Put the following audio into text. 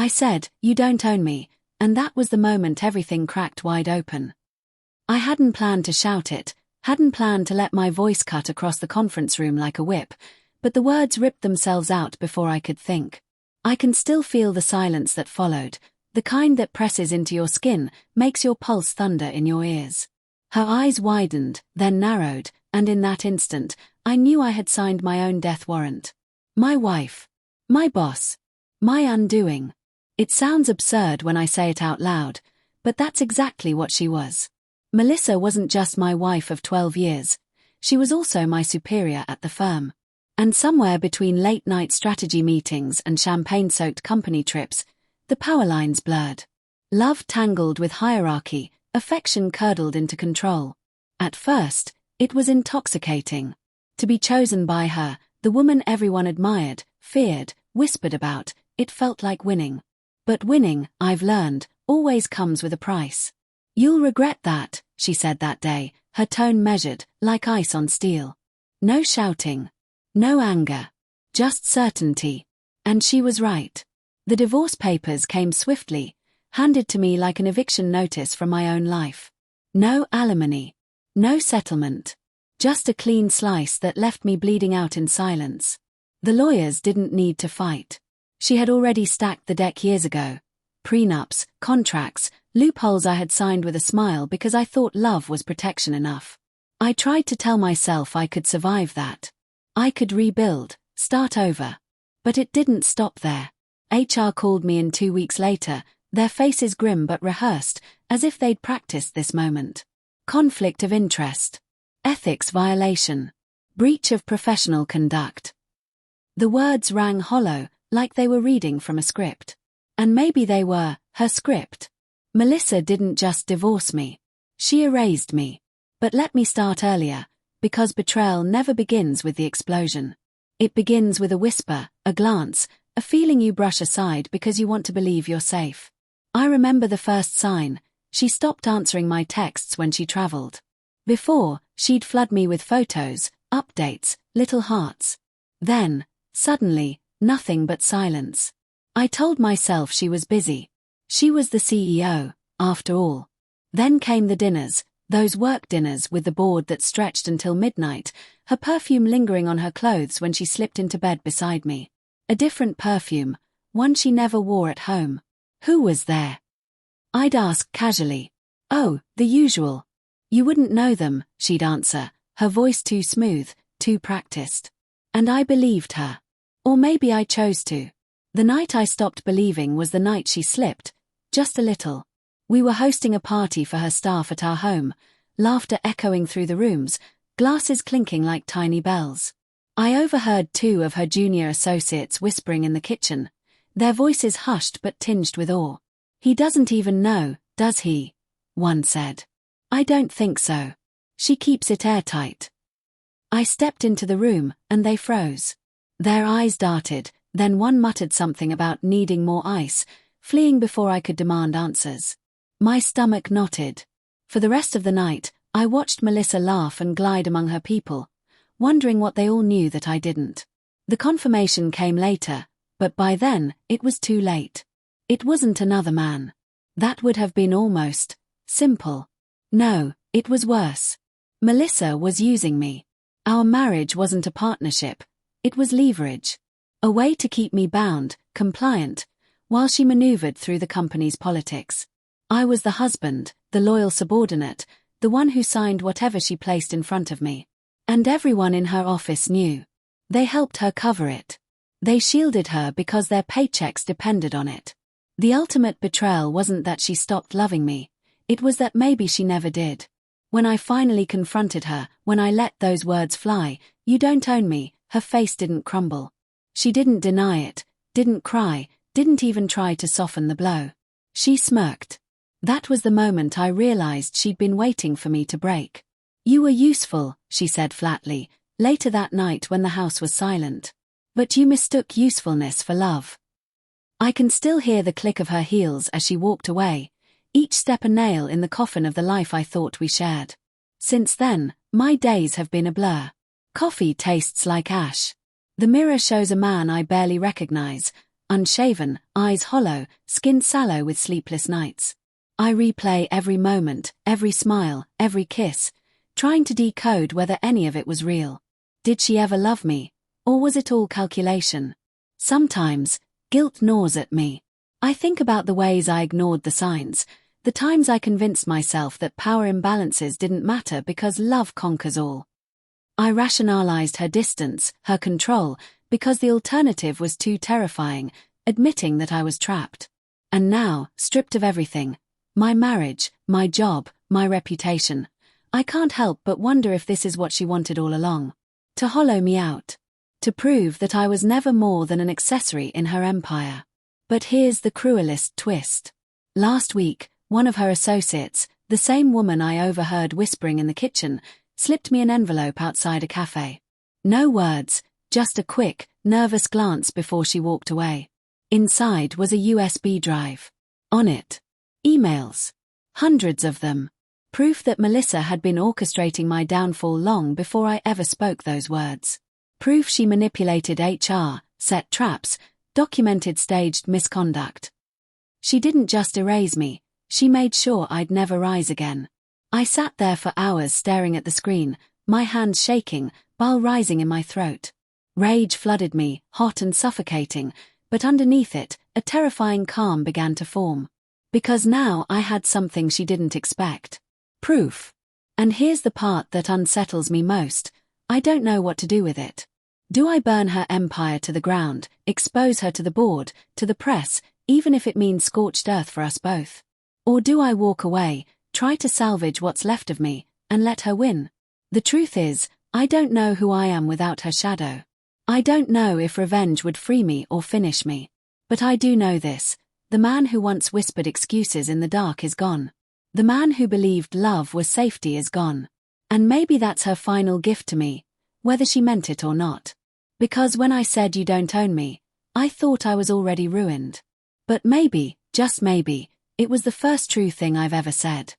I said, "You don't own me," and that was the moment everything cracked wide open. I hadn't planned to shout it, hadn't planned to let my voice cut across the conference room like a whip, but the words ripped themselves out before I could think. I can still feel the silence that followed, the kind that presses into your skin, makes your pulse thunder in your ears. Her eyes widened, then narrowed, and in that instant, I knew I had signed my own death warrant. My wife. My boss. My undoing. It sounds absurd when I say it out loud, but that's exactly what she was. Melissa wasn't just my wife of 12 years, she was also my superior at the firm. And somewhere between late-night strategy meetings and champagne-soaked company trips, the power lines blurred. Love tangled with hierarchy, affection curdled into control. At first, it was intoxicating. To be chosen by her, the woman everyone admired, feared, whispered about, it felt like winning. But winning, I've learned, always comes with a price. "You'll regret that," she said that day, her tone measured, like ice on steel. No shouting. No anger. Just certainty. And she was right. The divorce papers came swiftly, handed to me like an eviction notice from my own life. No alimony. No settlement. Just a clean slice that left me bleeding out in silence. The lawyers didn't need to fight. She had already stacked the deck years ago. Prenups, contracts, loopholes I had signed with a smile because I thought love was protection enough. I tried to tell myself I could survive that. I could rebuild, start over. But it didn't stop there. HR called me in 2 weeks later, their faces grim but rehearsed, as if they'd practiced this moment. Conflict of interest. Ethics violation. Breach of professional conduct. The words rang hollow, like they were reading from a script. And maybe they were, her script. Melissa didn't just divorce me. She erased me. But let me start earlier, because betrayal never begins with the explosion. It begins with a whisper, a glance, a feeling you brush aside because you want to believe you're safe. I remember the first sign. She stopped answering my texts when she traveled. Before, she'd flood me with photos, updates, little hearts. Then, suddenly, nothing but silence. I told myself she was busy. She was the CEO, after all. Then came the dinners, those work dinners with the board that stretched until midnight, her perfume lingering on her clothes when she slipped into bed beside me. A different perfume, one she never wore at home. Who was there? I'd ask casually. "Oh, the usual." "You wouldn't know them," she'd answer, her voice too smooth, too practiced. And I believed her. Or maybe I chose to. The night I stopped believing was the night she slipped, just a little. We were hosting a party for her staff at our home, laughter echoing through the rooms, glasses clinking like tiny bells. I overheard 2 of her junior associates whispering in the kitchen, their voices hushed but tinged with awe. "He doesn't even know, does he?" one said. "I don't think so. She keeps it airtight." I stepped into the room, and they froze. Their eyes darted, then one muttered something about needing more ice, fleeing before I could demand answers. My stomach knotted. For the rest of the night, I watched Melissa laugh and glide among her people, wondering what they all knew that I didn't. The confirmation came later, but by then, it was too late. It wasn't another man. That would have been almost simple. No, it was worse. Melissa was using me. Our marriage wasn't a partnership, it was leverage. A way to keep me bound, compliant, while she maneuvered through the company's politics. I was the husband, the loyal subordinate, the one who signed whatever she placed in front of me. And everyone in her office knew. They helped her cover it. They shielded her because their paychecks depended on it. The ultimate betrayal wasn't that she stopped loving me, it was that maybe she never did. When I finally confronted her, when I let those words fly, "You don't own me," her face didn't crumble. She didn't deny it, didn't cry, didn't even try to soften the blow. She smirked. That was the moment I realized she'd been waiting for me to break. "You were useful," she said flatly, later that night when the house was silent. "But you mistook usefulness for love." I can still hear the click of her heels as she walked away, each step a nail in the coffin of the life I thought we shared. Since then, my days have been a blur. Coffee tastes like ash. The mirror shows a man I barely recognize, unshaven, eyes hollow, skin sallow with sleepless nights. I replay every moment, every smile, every kiss, trying to decode whether any of it was real. Did she ever love me? Or was it all calculation? Sometimes, guilt gnaws at me. I think about the ways I ignored the signs, the times I convinced myself that power imbalances didn't matter because love conquers all. I rationalized her distance, her control, because the alternative was too terrifying, admitting that I was trapped. And now, stripped of everything, my marriage, my job, my reputation, I can't help but wonder if this is what she wanted all along. To hollow me out. To prove that I was never more than an accessory in her empire. But here's the cruelest twist. Last week, one of her associates, the same woman I overheard whispering in the kitchen, slipped me an envelope outside a cafe. No words, just a quick, nervous glance before she walked away. Inside was a USB drive. On it, emails. Hundreds of them. Proof that Melissa had been orchestrating my downfall long before I ever spoke those words. Proof she manipulated HR, set traps, documented staged misconduct. She didn't just erase me, she made sure I'd never rise again. I sat there for hours staring at the screen, my hands shaking, bile rising in my throat. Rage flooded me, hot and suffocating, but underneath it, a terrifying calm began to form. Because now I had something she didn't expect. Proof. And here's the part that unsettles me most. I don't know what to do with it. Do I burn her empire to the ground, expose her to the board, to the press, even if it means scorched earth for us both? Or do I walk away, try to salvage what's left of me, and let her win? The truth is, I don't know who I am without her shadow. I don't know if revenge would free me or finish me. But I do know this, the man who once whispered excuses in the dark is gone. The man who believed love was safety is gone. And maybe that's her final gift to me, whether she meant it or not. Because when I said you don't own me, I thought I was already ruined. But maybe, just maybe, it was the first true thing I've ever said.